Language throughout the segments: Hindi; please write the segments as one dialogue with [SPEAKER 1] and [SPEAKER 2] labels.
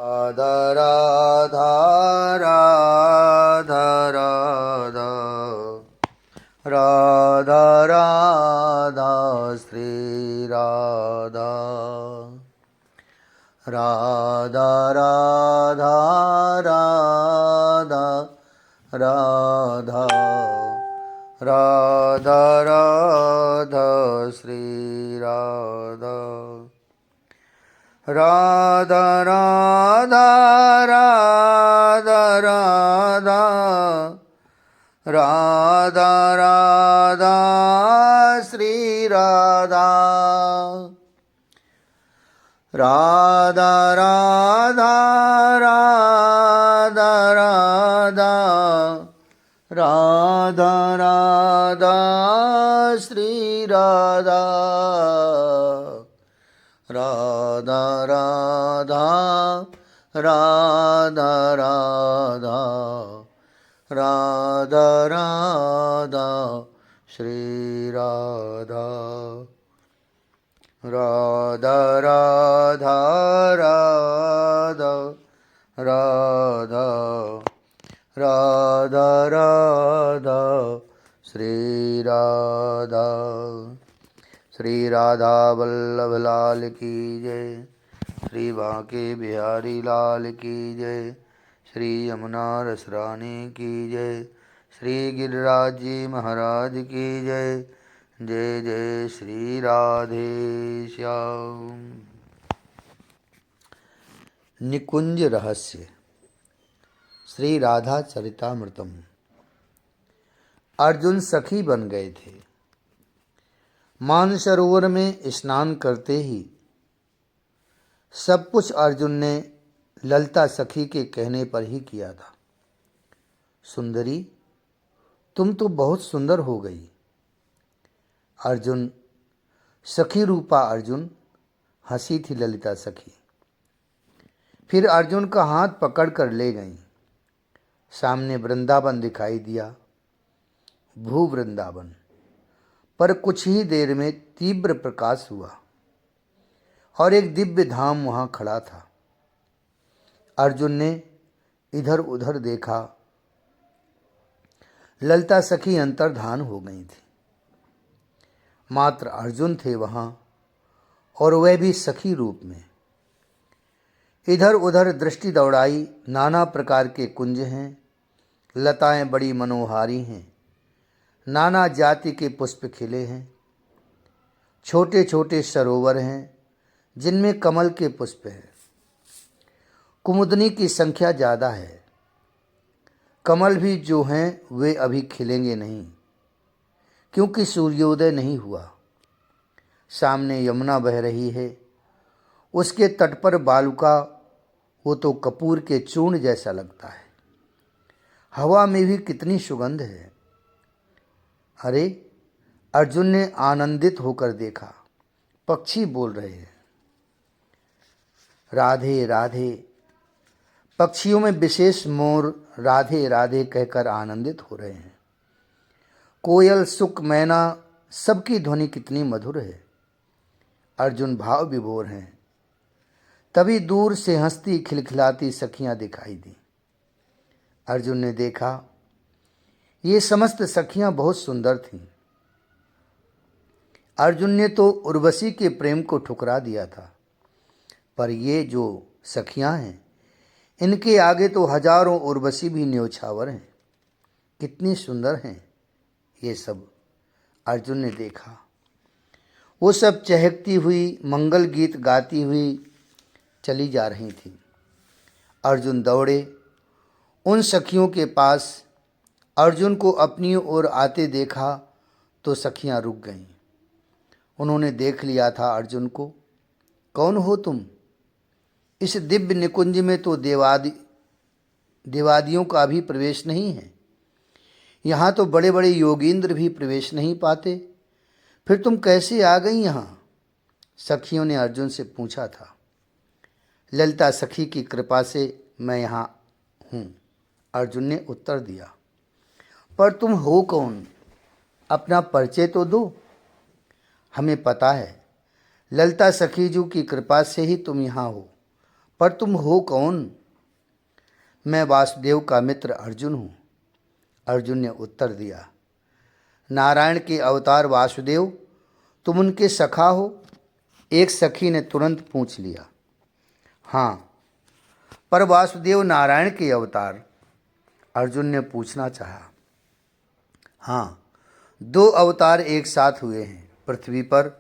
[SPEAKER 1] राधा राधा राधा राधा राधा राधा श्री राधा राधा राधा राधा राधा राधा राधा श्री राधा राधा राधा राधा राधा राधा राधा श्री राधा राधा राधा राधा राधा राधा राधा श्री राधा राधा राधा राधा राधा राधा राधा श्री राधा राधा राधा राधा राधा राधा राधा श्री राधा श्री राधा वल्लभ लाल की जय। श्री बांके बिहारी लाल की जय। श्री यमुना रसरानी की जय। श्री गिरिराज जी महाराज की जय। जय जय श्री राधे श्याम। निकुंज रहस्य श्री राधा चरितामृतम। अर्जुन सखी बन गए थे। मानसरोवर में स्नान करते ही सब कुछ अर्जुन ने ललिता सखी के कहने पर ही किया था। सुंदरी, तुम तो बहुत सुंदर हो गई। अर्जुन सखी रूपा अर्जुन हंसी थी ललिता सखी। फिर अर्जुन का हाथ पकड़कर ले गईं। सामने वृंदावन दिखाई दिया, भू वृंदावन। पर कुछ ही देर में तीव्र प्रकाश हुआ और एक दिव्य धाम वहां खड़ा था। अर्जुन ने इधर उधर देखा। ललिता सखी अंतर्धान हो गई थी। मात्र अर्जुन थे वहां, और वह भी सखी रूप में। इधर उधर दृष्टि दौड़ाई। नाना प्रकार के कुंज हैं, लताएं बड़ी मनोहारी हैं, नाना जाति के पुष्प खिले हैं। छोटे छोटे सरोवर हैं जिनमें कमल के पुष्प हैं। कुमुदनी की संख्या ज़्यादा है। कमल भी जो हैं वे अभी खिलेंगे नहीं, क्योंकि सूर्योदय नहीं हुआ। सामने यमुना बह रही है, उसके तट पर बालुका, वो तो कपूर के चूर्ण जैसा लगता है। हवा में भी कितनी सुगंध है। अरे, अर्जुन ने आनंदित होकर देखा, पक्षी बोल रहे हैं, राधे राधे। पक्षियों में विशेष मोर राधे राधे कहकर आनंदित हो रहे हैं। कोयल, सुक, मैना, सबकी ध्वनि कितनी मधुर है। अर्जुन भाव विभोर हैं। तभी दूर से हंसती खिलखिलाती सखियां दिखाई दी। अर्जुन ने देखा, ये समस्त सखियां बहुत सुंदर थीं। अर्जुन ने तो उर्वशी के प्रेम को ठुकरा दिया था, पर ये जो सखियां हैं, इनके आगे तो हजारों उर्वशी भी न्योछावर हैं। कितनी सुंदर हैं ये सब। अर्जुन ने देखा, वो सब चहकती हुई, मंगल गीत गाती हुई चली जा रही थी। अर्जुन दौड़े उन सखियों के पास। अर्जुन को अपनी ओर आते देखा तो सखियां रुक गईं। उन्होंने देख लिया था अर्जुन को। कौन हो तुम? इस दिव्य निकुंज में तो देवादियों का भी प्रवेश नहीं है। यहाँ तो बड़े बड़े योगींद्र भी प्रवेश नहीं पाते। फिर तुम कैसे आ गई यहाँ? सखियों ने अर्जुन से पूछा था। ललिता सखी की कृपा से मैं यहाँ हूँ, अर्जुन ने उत्तर दिया। पर तुम हो कौन? अपना परिचय तो दो। हमें पता है ललिता सखीजू की कृपा से ही तुम यहाँ हो, पर तुम हो कौन? मैं वासुदेव का मित्र अर्जुन हूँ। अर्जुन ने उत्तर दिया, नारायण के अवतार वासुदेव, तुम उनके सखा हो? एक सखी ने तुरंत पूछ लिया। हाँ, पर वासुदेव नारायण के अवतार? अर्जुन ने पूछना चाहा। हाँ, 2 अवतार एक साथ हुए हैं। पृथ्वी पर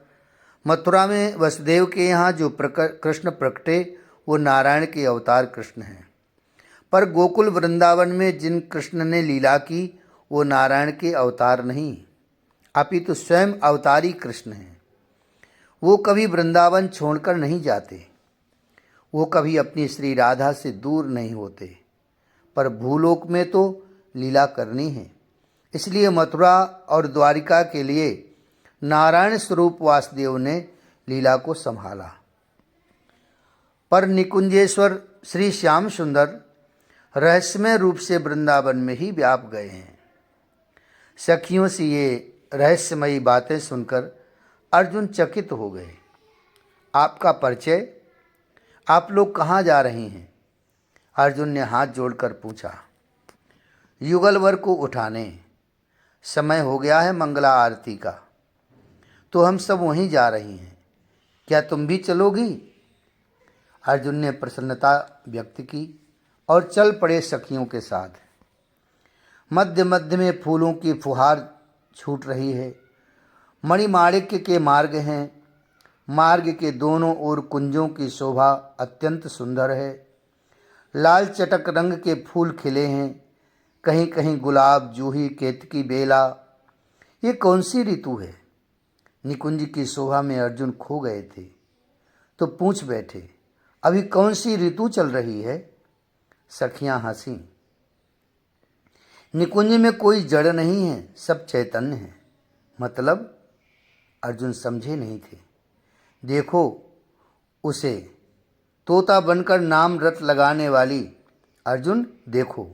[SPEAKER 1] मथुरा में वसुदेव के यहाँ जो कृष्ण प्रकटे वो नारायण के अवतार कृष्ण हैं, पर गोकुल वृंदावन में जिन कृष्ण ने लीला की वो नारायण के अवतार नहीं, अपितु स्वयं अवतारी कृष्ण हैं। वो कभी वृंदावन छोड़कर नहीं जाते, वो कभी अपनी श्री राधा से दूर नहीं होते, पर भूलोक में तो लीला करनी है। इसलिए मथुरा और द्वारिका के लिए नारायण स्वरूप वासुदेव ने लीला को संभाला। पर निकुंजेश्वर श्री श्याम सुंदर रहस्यमय रूप से वृंदावन में ही व्याप गए हैं। सखियों से ये रहस्यमयी बातें सुनकर अर्जुन चकित हो गए। आपका परिचय? आप लोग कहाँ जा रहे हैं? अर्जुन ने हाथ जोड़कर पूछा। युगलवर को उठाने। समय हो गया है मंगला आरती का, तो हम सब वहीं जा रही हैं। क्या तुम भी चलोगी? अर्जुन ने प्रसन्नता व्यक्त की और चल पड़े सखियों के साथ। मध्य मध्य में फूलों की फुहार छूट रही है। मणिमाणिक्य के मार्ग हैं। मार्ग के दोनों ओर कुंजों की शोभा अत्यंत सुंदर है। लाल चटक रंग के फूल खिले हैं। कहीं कहीं गुलाब, जूही, केतकी, बेला। ये कौन सी ऋतु है? निकुंज की शोभा में अर्जुन खो गए थे तो पूछ बैठे, अभी कौन सी ऋतु चल रही है? सखियां हंसी। निकुंज में कोई जड़ नहीं है, सब चैतन्य है। मतलब? अर्जुन समझे नहीं थे। देखो उसे, तोता बनकर नाम रट लगाने वाली। अर्जुन देखो।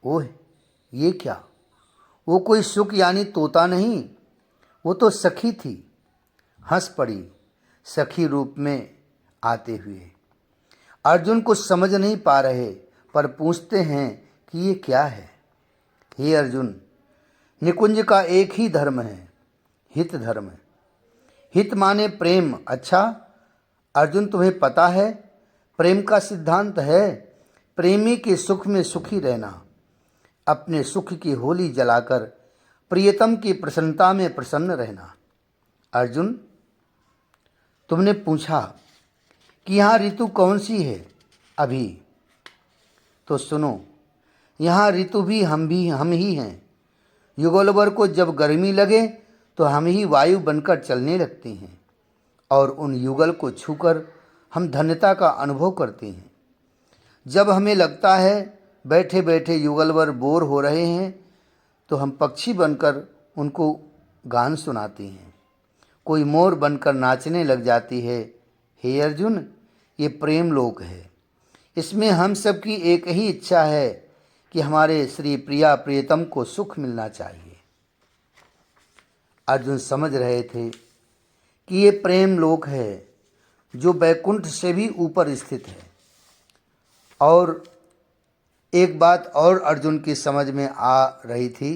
[SPEAKER 1] ओह, ये क्या? वो कोई सुख यानी तोता नहीं, वो तो सखी थी। हंस पड़ी सखी रूप में आते हुए। अर्जुन कुछ समझ नहीं पा रहे, पर पूछते हैं कि ये क्या है? हे अर्जुन, निकुंज का एक ही धर्म है, हित धर्म। हित माने प्रेम। अच्छा अर्जुन, तुम्हें पता है प्रेम का सिद्धांत है प्रेमी के सुख में सुखी रहना, अपने सुख की होली जलाकर प्रियतम की प्रसन्नता में प्रसन्न रहना। अर्जुन, तुमने पूछा कि यहाँ ऋतु कौन सी है अभी, तो सुनो, यहाँ ऋतु भी हम ही हैं। युगलवर को जब गर्मी लगे तो हम ही वायु बनकर चलने लगते हैं और उन युगल को छूकर हम धन्यता का अनुभव करते हैं। जब हमें लगता है बैठे बैठे युगलवर बोर हो रहे हैं तो हम पक्षी बनकर उनको गान सुनाते हैं। कोई मोर बनकर नाचने लग जाती है। हे अर्जुन, ये प्रेम लोक है। इसमें हम सब की एक ही इच्छा है कि हमारे श्री प्रिया प्रियतम को सुख मिलना चाहिए। अर्जुन समझ रहे थे कि ये प्रेम लोक है जो बैकुंठ से भी ऊपर स्थित है। और एक बात और अर्जुन की समझ में आ रही थी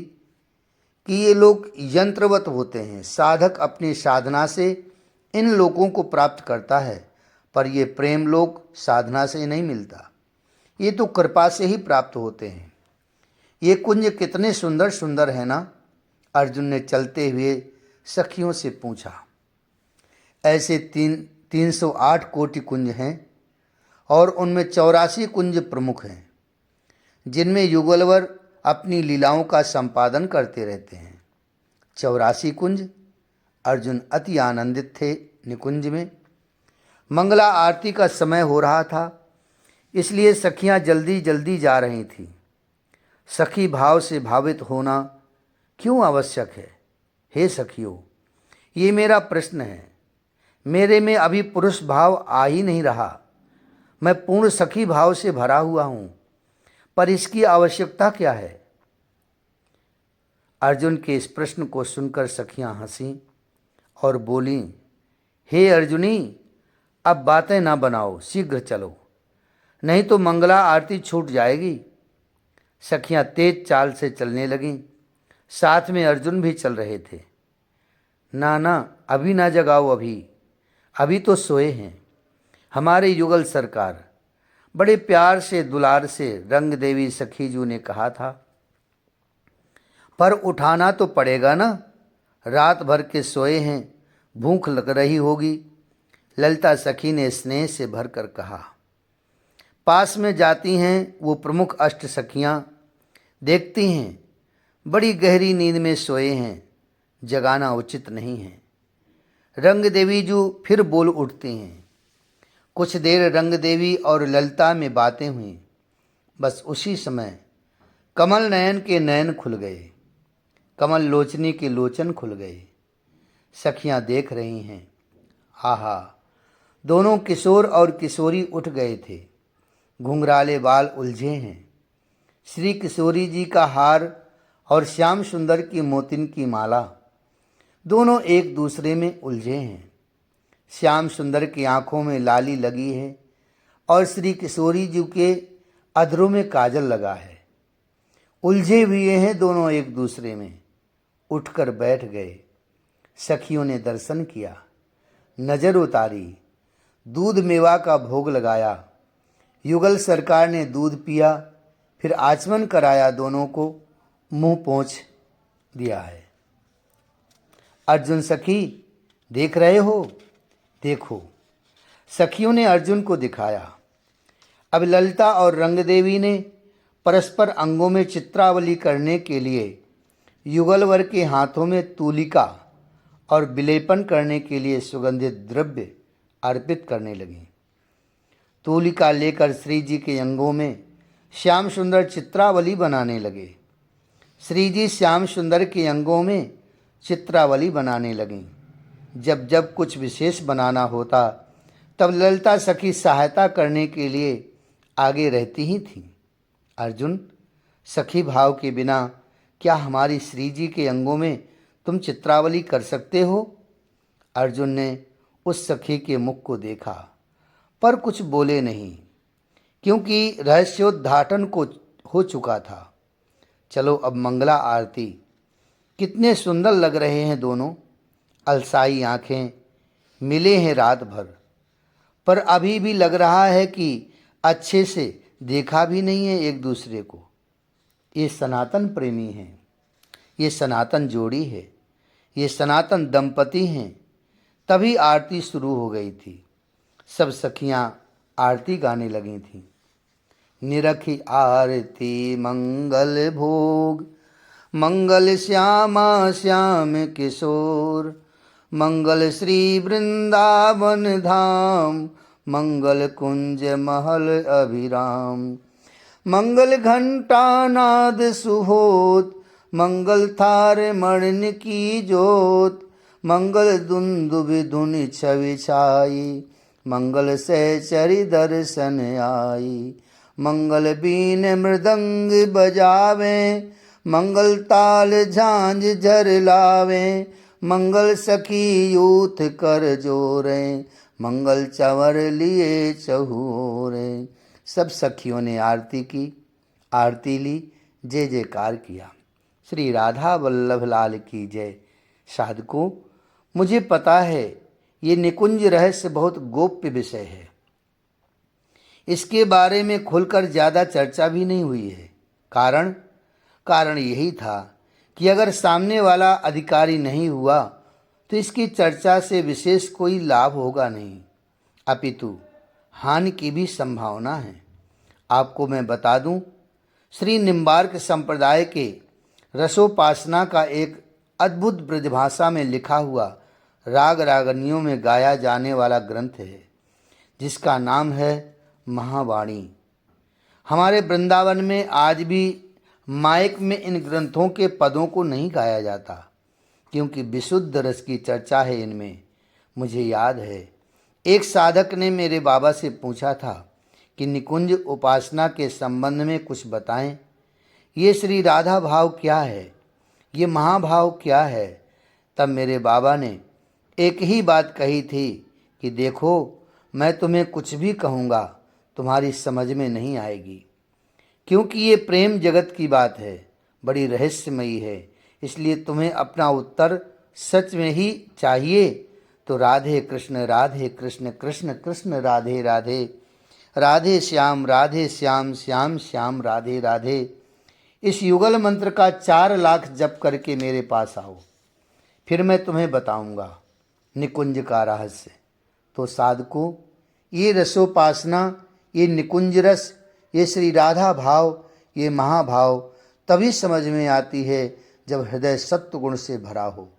[SPEAKER 1] कि ये लोग यंत्रवत होते हैं। साधक अपनी साधना से इन लोगों को प्राप्त करता है, पर ये प्रेम लोक साधना से नहीं मिलता, ये तो कृपा से ही प्राप्त होते हैं। ये कुंज कितने सुंदर सुंदर है ना? अर्जुन ने चलते हुए सखियों से पूछा। ऐसे 308 कोटि कुंज हैं और उनमें 84 कुंज प्रमुख हैं जिनमें युगलवर अपनी लीलाओं का संपादन करते रहते हैं। 84 कुंज। अर्जुन अति आनंदित थे। निकुंज में मंगला आरती का समय हो रहा था, इसलिए सखियां जल्दी जल्दी जा रही थीं। सखी भाव से भावित होना क्यों आवश्यक है? हे सखियों, ये मेरा प्रश्न है। मेरे में अभी पुरुष भाव आ ही नहीं रहा। मैं पूर्ण सखी भाव से भरा हुआ हूँ, पर इसकी आवश्यकता क्या है? अर्जुन के इस प्रश्न को सुनकर सखियां हंसीं और बोलीं, हे अर्जुनी, अब बातें ना बनाओ, शीघ्र चलो। नहीं तो मंगला आरती छूट जाएगी। सखियां तेज चाल से चलने लगीं। साथ में अर्जुन भी चल रहे थे। ना ना, अभी ना जगाओ, अभी तो सोए हैं हमारे युगल सरकार। बड़े प्यार से दुलार से रंग देवी सखीजू ने कहा था, पर उठाना तो पड़ेगा ना, रात भर के सोए हैं, भूख लग रही होगी। ललिता सखी ने स्नेह से भर कर कहा। पास में जाती हैं वो प्रमुख अष्ट सखियां, देखती हैं बड़ी गहरी नींद में सोए हैं, जगाना उचित नहीं है। रंग देवी जू फिर बोल उठती हैं। कुछ देर रंग देवी और ललिता में बातें हुईं। बस उसी समय कमल नयन के नयन खुल गए, कमल लोचनी के लोचन खुल गए। सखियां देख रही हैं। आहा, दोनों किशोर और किशोरी उठ गए थे। घुंघराले बाल उलझे हैं। श्री किशोरी जी का हार और श्याम सुंदर की मोतिन की माला, दोनों एक दूसरे में उलझे हैं। श्याम सुंदर की आंखों में लाली लगी है और श्री किशोरी जी के अधरों में काजल लगा है। उलझे हुए हैं दोनों एक दूसरे में। उठकर बैठ गए। सखियों ने दर्शन किया, नजर उतारी, दूध मेवा का भोग लगाया। युगल सरकार ने दूध पिया, फिर आचमन कराया, दोनों को मुंह पोंछ दिया है। अर्जुन सखी देख रहे हो? देखो। सखियों ने अर्जुन को दिखाया। अब ललिता और रंगदेवी ने परस्पर अंगों में चित्रावली करने के लिए युगलवर के हाथों में तूलिका और विलेपन करने के लिए सुगंधित द्रव्य अर्पित करने लगी। तूलिका लेकर श्री जी के अंगों में श्याम सुंदर चित्रावली बनाने लगे। श्री जी श्याम सुंदर के अंगों में चित्रावली बनाने लगीं। जब जब कुछ विशेष बनाना होता तब ललिता सखी सहायता करने के लिए आगे रहती ही थीं। अर्जुन, सखी भाव के बिना क्या हमारी श्री जी के अंगों में तुम चित्रावली कर सकते हो? अर्जुन ने उस सखी के मुख को देखा पर कुछ बोले नहीं, क्योंकि रहस्योद्घाटन को हो चुका था। चलो अब मंगला आरती। कितने सुंदर लग रहे हैं दोनों। अलसाई आंखें, मिले हैं रात भर, पर अभी भी लग रहा है कि अच्छे से देखा भी नहीं है एक दूसरे को। ये सनातन प्रेमी हैं, ये सनातन जोड़ी है, ये सनातन दंपति हैं। तभी आरती शुरू हो गई थी। सब सखियां आरती गाने लगी थीं। निरखी आरती मंगल भोग, मंगल श्यामा श्याम किशोर, मंगल श्री वृंदावन धाम, मंगल कुंज महल अभिराम, मंगल घंटा नाद सुहोत, मंगल थार मणि की जोत, मंगल दुंदुभि धुनि छवि छाई, मंगल सहचरी दर्शन आई, मंगल बीन मृदंग बजावे, मंगल ताल झांझ झर लावे, मंगल सखी यूथ कर जोरे, मंगल चंवर लिए चहूरे। सब सखियों ने आरती की, आरती ली, जय जयकार किया। श्री राधा वल्लभ लाल की जय। साधकों, मुझे पता है ये निकुंज रहस्य बहुत गोप्य विषय है। इसके बारे में खुलकर ज़्यादा चर्चा भी नहीं हुई है। कारण यही था कि अगर सामने वाला अधिकारी नहीं हुआ तो इसकी चर्चा से विशेष कोई लाभ होगा नहीं, अपितु हानि की भी संभावना है। आपको मैं बता दूं, श्री निम्बार्क संप्रदाय के रसोपासना का एक अद्भुत ब्रजभाषा में लिखा हुआ राग रागनियों में गाया जाने वाला ग्रंथ है, जिसका नाम है महावाणी। हमारे वृंदावन में आज भी माइक में इन ग्रंथों के पदों को नहीं गाया जाता, क्योंकि विशुद्ध रस की चर्चा है इनमें। मुझे याद है, एक साधक ने मेरे बाबा से पूछा था कि निकुंज उपासना के संबंध में कुछ बताएं। ये श्री राधा भाव क्या है, ये महाभाव क्या है? तब मेरे बाबा ने एक ही बात कही थी कि देखो, मैं तुम्हें कुछ भी कहूँगा तुम्हारी समझ में नहीं आएगी, क्योंकि ये प्रेम जगत की बात है, बड़ी रहस्यमयी है। इसलिए तुम्हें अपना उत्तर सच में ही चाहिए तो राधे कृष्ण कृष्ण कृष्ण राधे राधे, राधे श्याम श्याम श्याम राधे राधे, इस युगल मंत्र का 4 लाख जप करके मेरे पास आओ, फिर मैं तुम्हें बताऊंगा निकुंज का रहस्य। तो साधकों, ये रसोपासना, ये निकुंज रस, ये श्री राधा भाव, ये महाभाव तभी समझ में आती है जब हृदय सत्व गुण से भरा हो।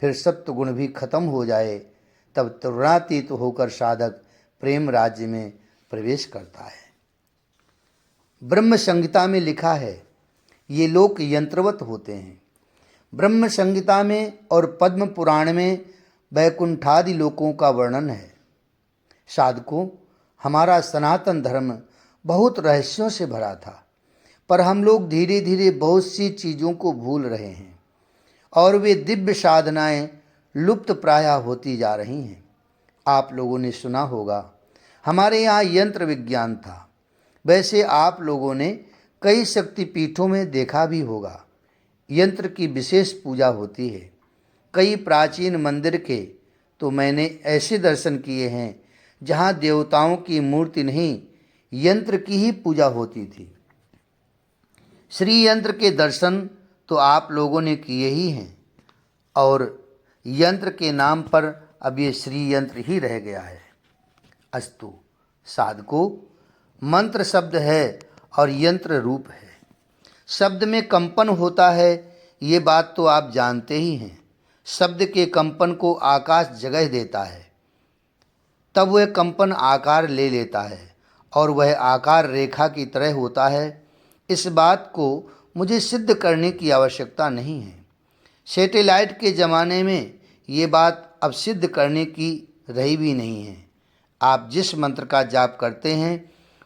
[SPEAKER 1] फिर सत्व गुण भी खत्म हो जाए तब तरुणातीत होकर साधक प्रेम राज्य में प्रवेश करता है। ब्रह्म संहिता में लिखा है, ये लोक यंत्रवत होते हैं। ब्रह्म संहिता में और पद्म पुराण में वैकुंठादि लोकों का वर्णन है। साधकों, हमारा सनातन धर्म बहुत रहस्यों से भरा था, पर हम लोग धीरे धीरे बहुत सी चीज़ों को भूल रहे हैं और वे दिव्य साधनाएं लुप्त प्राय होती जा रही हैं। आप लोगों ने सुना होगा हमारे यहाँ यंत्र विज्ञान था। वैसे आप लोगों ने कई शक्तिपीठों में देखा भी होगा, यंत्र की विशेष पूजा होती है। कई प्राचीन मंदिर के तो मैंने ऐसे दर्शन किए हैं जहाँ देवताओं की मूर्ति नहीं, यंत्र की ही पूजा होती थी। श्री यंत्र के दर्शन तो आप लोगों ने किए ही हैं और यंत्र के नाम पर अब ये श्री यंत्र ही रह गया है। अस्तु साधकों, मंत्र शब्द है और यंत्र रूप है। शब्द में कंपन होता है, ये बात तो आप जानते ही हैं। शब्द के कंपन को आकाश जगह देता है, तब वह कंपन आकार ले लेता है और वह आकार रेखा की तरह होता है। इस बात को मुझे सिद्ध करने की आवश्यकता नहीं है। सैटेलाइट के ज़माने में ये बात अब सिद्ध करने की रही भी नहीं है। आप जिस मंत्र का जाप करते हैं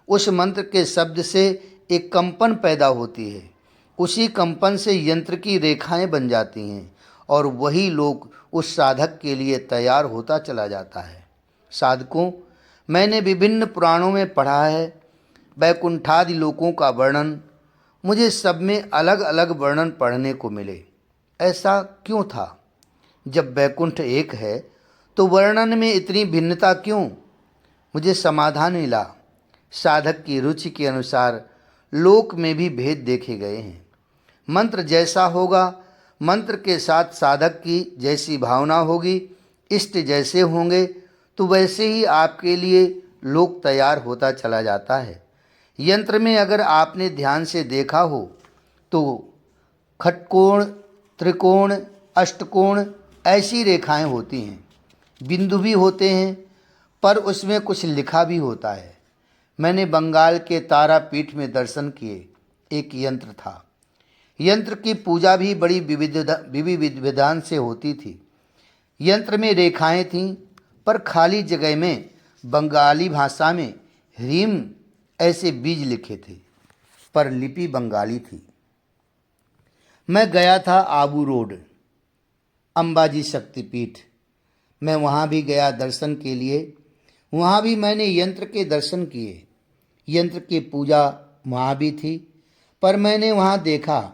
[SPEAKER 1] उस मंत्र के शब्द से एक कंपन पैदा होती है, उसी कंपन से यंत्र की रेखाएं बन जाती हैं और वही लोक उस साधक के लिए तैयार होता चला जाता है। साधकों, मैंने विभिन्न पुराणों में पढ़ा है वैकुंठादि लोकों का वर्णन। मुझे सब में अलग अलग वर्णन पढ़ने को मिले। ऐसा क्यों था? जब वैकुंठ एक है तो वर्णन में इतनी भिन्नता क्यों? मुझे समाधान मिला, साधक की रुचि के अनुसार लोक में भी भेद देखे गए हैं। मंत्र जैसा होगा, मंत्र के साथ साधक की जैसी भावना होगी, इष्ट जैसे होंगे, तो वैसे ही आपके लिए लोक तैयार होता चला जाता है। यंत्र में अगर आपने ध्यान से देखा हो तो खटकोण, त्रिकोण, अष्टकोण ऐसी रेखाएं होती हैं। बिंदु भी होते हैं, पर उसमें कुछ लिखा भी होता है। मैंने बंगाल के तारापीठ में दर्शन किए, एक यंत्र था। यंत्र की पूजा भी बड़ी विधि विधान से होती थी। यंत्र में रेखाएं थीं, पर खाली जगह में बंगाली भाषा में ह्रीम ऐसे बीज लिखे थे, पर लिपि बंगाली थी। मैं गया था आबू रोड, अंबाजी शक्तिपीठ। मैं वहाँ भी गया दर्शन के लिए। वहाँ भी मैंने यंत्र के दर्शन किए। यंत्र की पूजा वहाँ भी थी, पर मैंने वहाँ देखा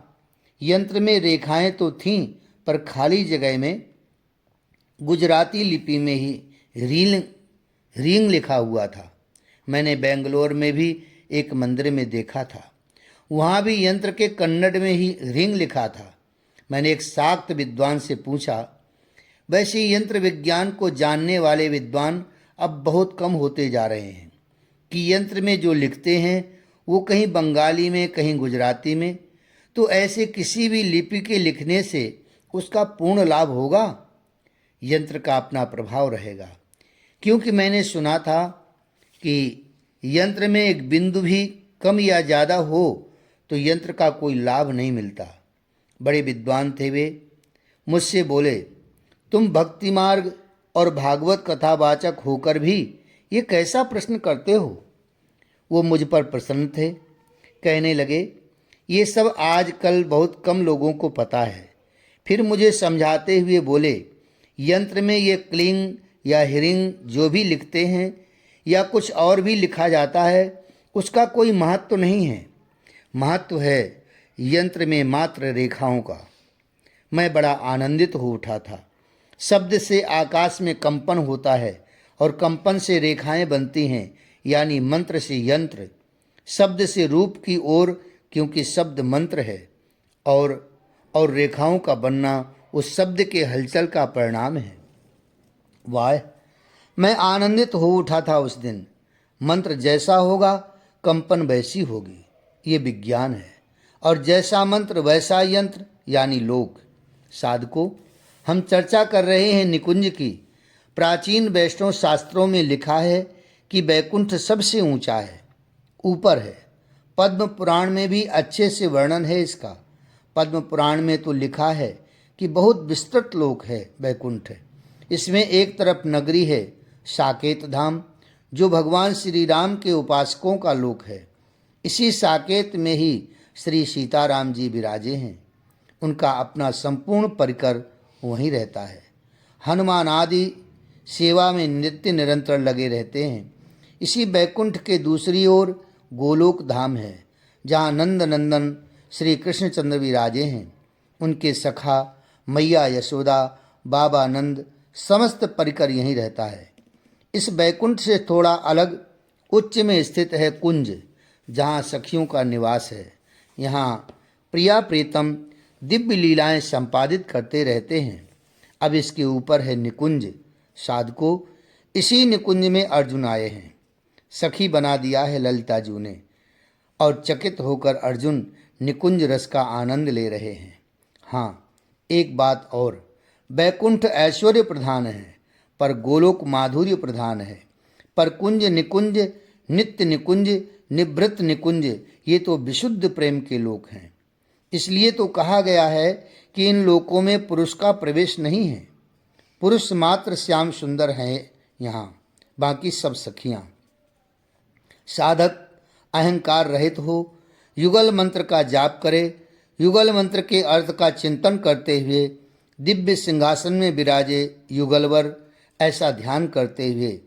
[SPEAKER 1] यंत्र में रेखाएं तो थीं, पर खाली जगह में गुजराती लिपि में ही रींग लिखा हुआ था। मैंने बेंगलोर में भी एक मंदिर में देखा था, वहाँ भी यंत्र के कन्नड़ में ही रिंग लिखा था। मैंने एक शाक्त विद्वान से पूछा, वैसे यंत्र विज्ञान को जानने वाले विद्वान अब बहुत कम होते जा रहे हैं कि यंत्र में जो लिखते हैं वो कहीं बंगाली में, कहीं गुजराती में, तो ऐसे किसी भी लिपि के लिखने से उसका पूर्ण लाभ होगा? यंत्र का अपना प्रभाव रहेगा, क्योंकि मैंने सुना था कि यंत्र में एक बिंदु भी कम या ज़्यादा हो तो यंत्र का कोई लाभ नहीं मिलता। बड़े विद्वान थे वे। मुझसे बोले, तुम भक्ति मार्ग और भागवत कथावाचक होकर भी ये कैसा प्रश्न करते हो? वो मुझ पर प्रसन्न थे। कहने लगे, ये सब आजकल बहुत कम लोगों को पता है। फिर मुझे समझाते हुए बोले, यंत्र में ये क्लिंग या हिरिंग जो भी लिखते हैं, या कुछ और भी लिखा जाता है उसका कोई महत्व नहीं है। महत्व है यंत्र में मात्र रेखाओं का। मैं बड़ा आनंदित हो उठा था। शब्द से आकाश में कंपन होता है और कंपन से रेखाएं बनती हैं, यानी मंत्र से यंत्र, शब्द से रूप की ओर, क्योंकि शब्द मंत्र है, और रेखाओं का बनना उस शब्द के हलचल का परिणाम है। वाह, मैं आनंदित हो उठा था उस दिन। मंत्र जैसा होगा कंपन वैसी होगी, ये विज्ञान है। और जैसा मंत्र वैसा यंत्र, यानी लोक। साधकों, हम चर्चा कर रहे हैं निकुंज की। प्राचीन वैष्णव शास्त्रों में लिखा है कि वैकुंठ सबसे ऊंचा है, ऊपर है। पद्म पुराण में भी अच्छे से वर्णन है इसका। पद्म पुराण में तो लिखा है कि बहुत विस्तृत लोक है वैकुंठ। इसमें एक तरफ नगरी है साकेत धाम, जो भगवान श्री राम के उपासकों का लोक है। इसी साकेत में ही श्री सीताराम जी विराजे हैं। उनका अपना संपूर्ण परिकर वहीं रहता है। हनुमान आदि सेवा में नित्य निरंतर लगे रहते हैं। इसी बैकुंठ के दूसरी ओर गोलोक धाम है, जहाँ नंद नंदन श्री कृष्णचंद्र विराजे हैं। उनके सखा मैया यशोदा, बाबा नंद, समस्त परिकर यहीं रहता है। इस बैकुंठ से थोड़ा अलग उच्च में स्थित है कुंज, जहाँ सखियों का निवास है। यहाँ प्रिया प्रीतम दिव्य लीलाएं संपादित करते रहते हैं। अब इसके ऊपर है निकुंज। साधकों, इसी निकुंज में अर्जुन आए हैं। सखी बना दिया है ललिता जी ने, और चकित होकर अर्जुन निकुंज रस का आनंद ले रहे हैं। हाँ, एक बात और, बैकुंठ ऐश्वर्य प्रधान है, पर गोलोक माधुर्य प्रधान है। पर कुंज निकुंज, नित्य निकुंज, निवृत्त निकुंज, ये तो विशुद्ध प्रेम के लोक हैं। इसलिए तो कहा गया है कि इन लोकों में पुरुष का प्रवेश नहीं है। पुरुष मात्र श्याम सुंदर हैं यहाँ, बाकी सब सखियाँ। साधक अहंकार रहित हो, युगल मंत्र का जाप करे। युगल मंत्र के अर्थ का चिंतन करते हुए दिव्य सिंहासन में विराजे युगलवर, ऐसा ध्यान करते हुए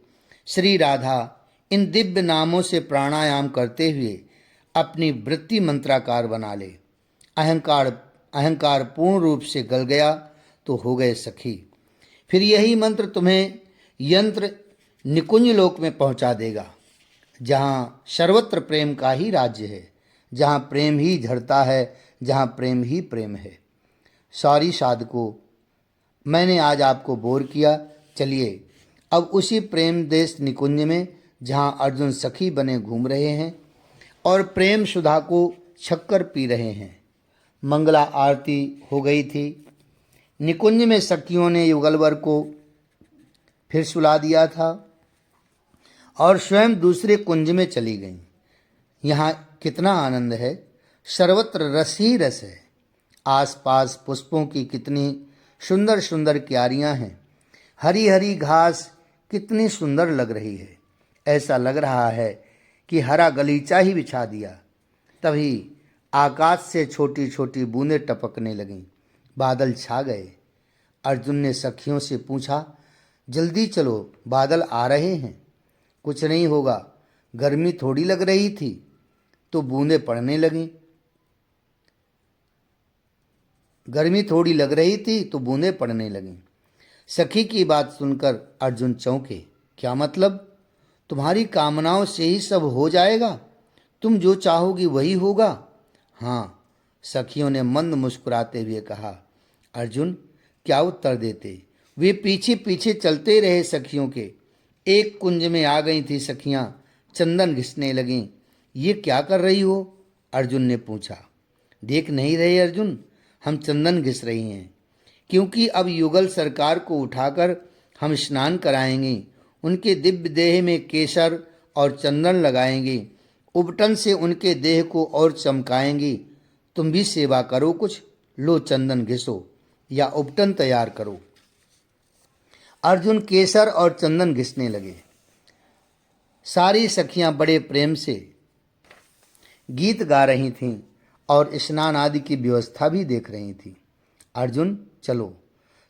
[SPEAKER 1] श्री राधा इन दिव्य नामों से प्राणायाम करते हुए अपनी वृत्ति मंत्राकार बना ले। अहंकार पूर्ण रूप से गल गया तो हो गए सखी। फिर यही मंत्र तुम्हें यंत्र निकुंज लोक में पहुंचा देगा, जहाँ सर्वत्र प्रेम का ही राज्य है, जहाँ प्रेम ही झरता है, जहाँ प्रेम ही प्रेम है। सॉरी साधकों, मैंने आज आपको बोर किया। चलिए अब उसी प्रेम देश निकुंज में, जहाँ अर्जुन सखी बने घूम रहे हैं और प्रेम सुधा को छक्कर पी रहे हैं। मंगला आरती हो गई थी। निकुंज में सखियों ने युगलवर को फिर सुला दिया था और स्वयं दूसरे कुंज में चली गईं। यहाँ कितना आनंद है, सर्वत्र रस ही रस है। आसपास पुष्पों की कितनी सुंदर सुंदर क्यारियाँ हैं। हरी हरी घास कितनी सुंदर लग रही है। ऐसा लग रहा है कि हरा गलीचा ही बिछा दिया। तभी आकाश से छोटी छोटी बूंदें टपकने लगीं। बादल छा गए। अर्जुन ने सखियों से पूछा, जल्दी चलो, बादल आ रहे हैं। कुछ नहीं होगा, गर्मी थोड़ी लग रही थी तो बूंदें पड़ने लगीं। गर्मी थोड़ी लग रही थी तो बूंदें पड़ने लगीं। सखी की बात सुनकर अर्जुन चौंके। क्या मतलब? तुम्हारी कामनाओं से ही सब हो जाएगा? तुम जो चाहोगी वही होगा? हाँ, सखियों ने मंद मुस्कुराते हुए कहा। अर्जुन क्या उत्तर देते? वे पीछे पीछे चलते रहे सखियों के। एक कुंज में आ गई थी सखियां, चंदन घिसने लगीं। ये क्या कर रही हो? अर्जुन ने पूछा। देख नहीं रहे अर्जुन, हम चंदन घिस रही हैं, क्योंकि अब युगल सरकार को उठाकर हम स्नान कराएंगे। उनके दिव्य देह में केसर और चंदन लगाएंगे। उबटन से उनके देह को और चमकाएंगे। तुम भी सेवा करो कुछ, लो चंदन घिसो या उबटन तैयार करो। अर्जुन केसर और चंदन घिसने लगे। सारी सखियां बड़े प्रेम से गीत गा रही थीं और स्नान आदि की व्यवस्था भी देख रही थीं। अर्जुन चलो।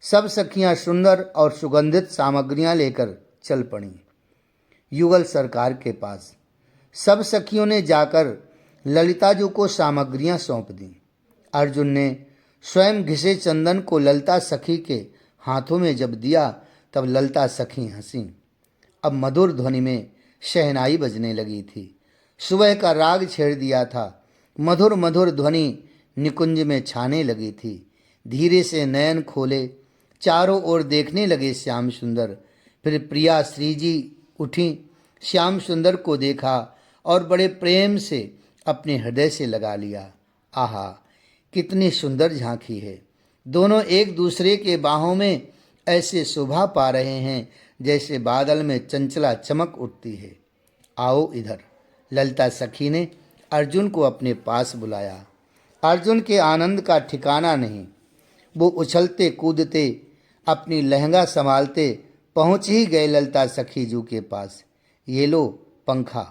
[SPEAKER 1] सब सखियां सुंदर और सुगंधित सामग्रियां लेकर चल पड़ीं। युगल सरकार के पास। सब सखियों ने जाकर ललिता जी को सामग्रियां सौंप दी। अर्जुन ने स्वयं घिसे चंदन को ललिता सखी के हाथों में जब दिया तब ललिता सखी हंसी। अब मधुर ध्वनि में शहनाई बजने लगी थी। सुबह का राग छेड़ दिया था। मधुर मधुर ध्वनि निकुंज में छाने लगी थी। धीरे से नयन खोले चारों ओर देखने लगे श्याम सुंदर। फिर प्रिया श्री जी उठी, श्याम सुंदर को देखा और बड़े प्रेम से अपने हृदय से लगा लिया। आहा, कितनी सुंदर झांकी है। दोनों एक दूसरे के बाहों में ऐसे शोभा पा रहे हैं जैसे बादल में चंचला चमक उठती है। आओ इधर। ललिता सखी ने अर्जुन को अपने पास बुलाया। अर्जुन के आनंद का ठिकाना नहीं। वो उछलते कूदते अपनी लहंगा संभालते पहुंच ही गए ललिता सखी जू के पास। ये लो पंखा,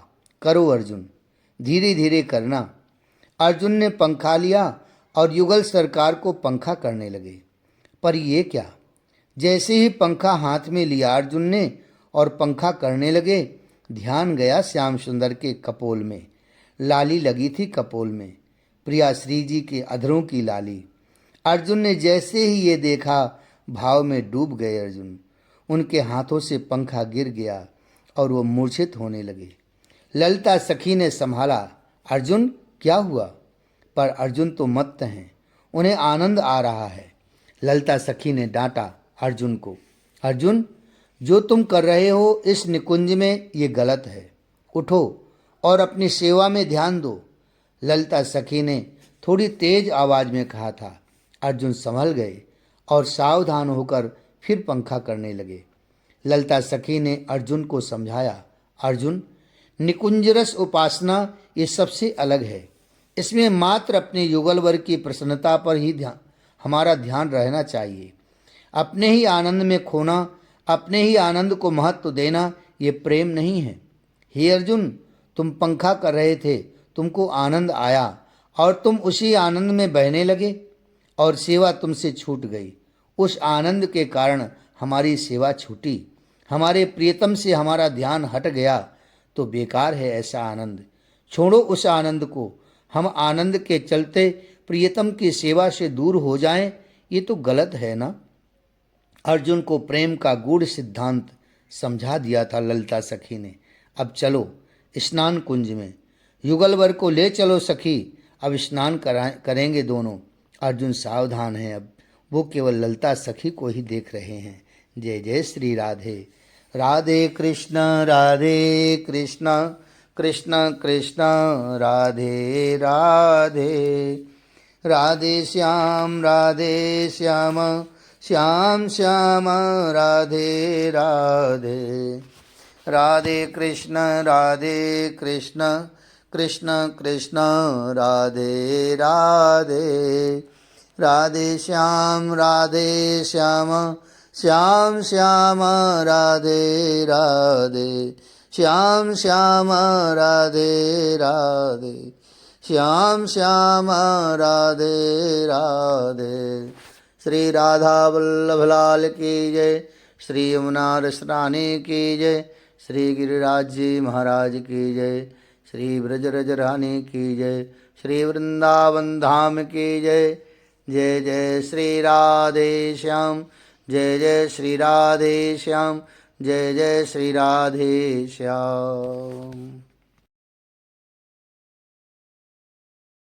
[SPEAKER 1] करो अर्जुन, धीरे धीरे करना। अर्जुन ने पंखा लिया और युगल सरकार को पंखा करने लगे। पर ये क्या, जैसे ही पंखा हाथ में लिया अर्जुन ने और पंखा करने लगे, ध्यान गया श्याम सुंदर के कपोल में। लाली लगी थी कपोल में, प्रिया श्री जी के अधरों की लाली। अर्जुन ने जैसे ही ये देखा भाव में डूब गए अर्जुन। उनके हाथों से पंखा गिर गया और वो मूर्छित होने लगे। ललिता सखी ने संभाला, अर्जुन क्या हुआ? पर अर्जुन तो मत्त हैं, उन्हें आनंद आ रहा है। ललिता सखी ने डांटा अर्जुन को, अर्जुन जो तुम कर रहे हो इस निकुंज में ये गलत है। उठो और अपनी सेवा में ध्यान दो। ललिता सखी ने थोड़ी तेज आवाज में कहा था। अर्जुन संभल गए और सावधान होकर फिर पंखा करने लगे। ललिता सखी ने अर्जुन को समझाया, अर्जुन निकुंजरस उपासना ये सबसे अलग है। इसमें मात्र अपने युगलवर की प्रसन्नता पर ही हमारा ध्यान रहना चाहिए। अपने ही आनंद में खोना, अपने ही आनंद को महत्व देना ये प्रेम नहीं है। हे अर्जुन, तुम पंखा कर रहे थे, तुमको आनंद आया और तुम उसी आनंद में बहने लगे और सेवा तुमसे छूट गई। उस आनंद के कारण हमारी सेवा छूटी, हमारे प्रियतम से हमारा ध्यान हट गया तो बेकार है ऐसा आनंद। छोड़ो उस आनंद को। हम आनंद के चलते प्रियतम की सेवा से दूर हो जाएं, ये तो गलत है ना। अर्जुन को प्रेम का गूढ़ सिद्धांत समझा दिया था ललिता सखी ने। अब चलो स्नान कुंज में, युगलवर को ले चलो सखी, अब स्नान करेंगे दोनों। अर्जुन सावधान है, अब वो केवल ललिता सखी को ही देख रहे हैं। जय जय श्री राधे। राधे कृष्ण कृष्ण कृष्ण राधे राधे। राधे श्याम श्याम श्याम राधे राधे। राधे कृष्ण कृष्ण कृष्ण राधे राधे। राधे श्याम श्याम श्याम राधे राधे। श्याम श्याम राधे राधे। श्याम श्याम राधे राधे। श्री राधा वल्लभ लाल की जय। श्री यमुना रसरानी की जय। श्री गिरिराज जी महाराज की जय। श्री ब्रज रज रानी की जय। श्री वृंदावन धाम की जय। जय जय श्री राधे श्याम। जय जय श्री राधे श्याम। जय जय श्री राधे श्याम।